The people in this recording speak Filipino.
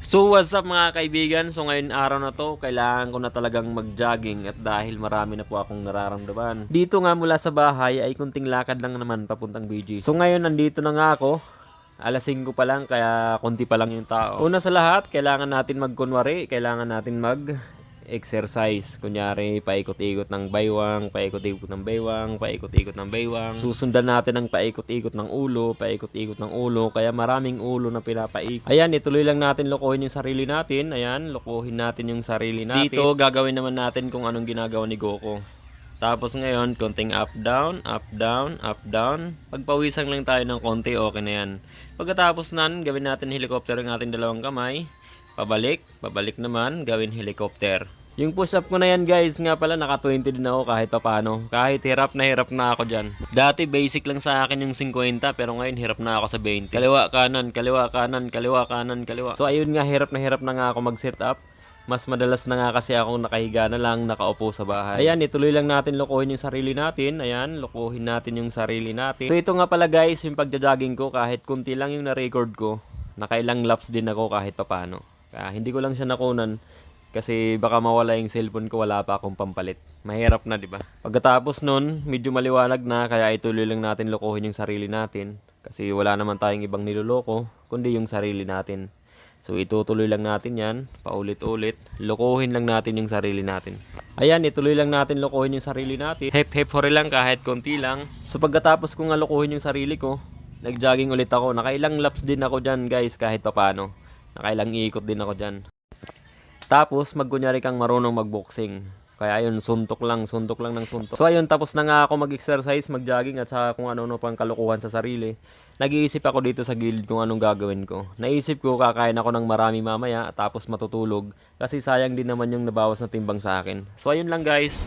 So what's up mga kaibigan? So ngayon araw na to, kailangan ko na talagang mag-jogging at dahil marami na po akong nararamdaman. Dito nga mula sa bahay ay kunting lakad lang naman papuntang BG. So ngayon nandito na nga ako. Alas 5 pa lang kaya konti pa lang yung tao. Una sa lahat, kailangan natin magkunwari, kailangan natin exercise. Kunyari, paikot-ikot ng baywang, paikot-ikot ng baywang, paikot-ikot ng baywang. Susundan natin ang paikot-ikot ng ulo, paikot-ikot ng ulo. Kaya maraming ulo na pinapaikot. Ayan, ituloy lang natin lokohin yung sarili natin. Ayan, lokohin natin yung sarili natin. Dito, gagawin naman natin kung anong ginagawa ni Goku. Tapos ngayon, konting up, down, up, down, up, down. Pagpawisan lang tayo ng konti, okay na yan. Pagkatapos nan, gawin natin helicopter ang ating dalawang kamay. Pabalik, pabalik naman, gawin helicopter. Yung push-up ko na yan guys, nga pala naka 20 din ako kahit papano. Kahit hirap na ako dyan. Dati basic lang sa akin yung 50, pero ngayon hirap na ako sa 20. Kaliwa, kanan, kaliwa, kanan, kaliwa, kanan, kaliwa. So ayun nga, hirap na nga ako mag-set up. Mas madalas na nga kasi akong nakahiga na lang, nakaupo sa bahay. Ayan, ituloy lang natin lokohin yung sarili natin. Ayan, lokohin natin yung sarili natin. So ito nga pala guys, yung pagja-jogging ko, kahit kunti lang yung na-record ko, nakailang laps din ako kahit papano. Hindi ko lang siya nakunan kasi baka mawala yung cellphone ko, wala pa akong pampalit. Mahirap na, di ba? Pagkatapos nun, medyo maliwanag na, kaya ituloy lang natin lokohin yung sarili natin. Kasi wala naman tayong ibang niloloko, kundi yung sarili natin. So itutuloy lang natin yan, paulit-ulit. Lokohin lang natin yung sarili natin. Ayan, ituloy lang natin lokohin yung sarili natin. Hep hori lang kahit konti lang. So pagkatapos ko nga lokohin yung sarili ko, nag-jogging ulit ako. Nakailang laps din ako dyan guys, kahit papano. Nakailang ikot din ako dyan. Tapos magkunyari kang marunong magboxing. Kaya ayun, suntok lang ng suntok. So ayun, tapos na nga ako mag-exercise, mag-jogging at saka kung ano-ano pang kalokohan sa sarili. Nag-iisip ako dito sa gilid kung anong gagawin ko. Naisip ko kakain ako ng marami mamaya tapos matutulog. Kasi sayang din naman yung nabawas na timbang sa akin. So ayun lang guys.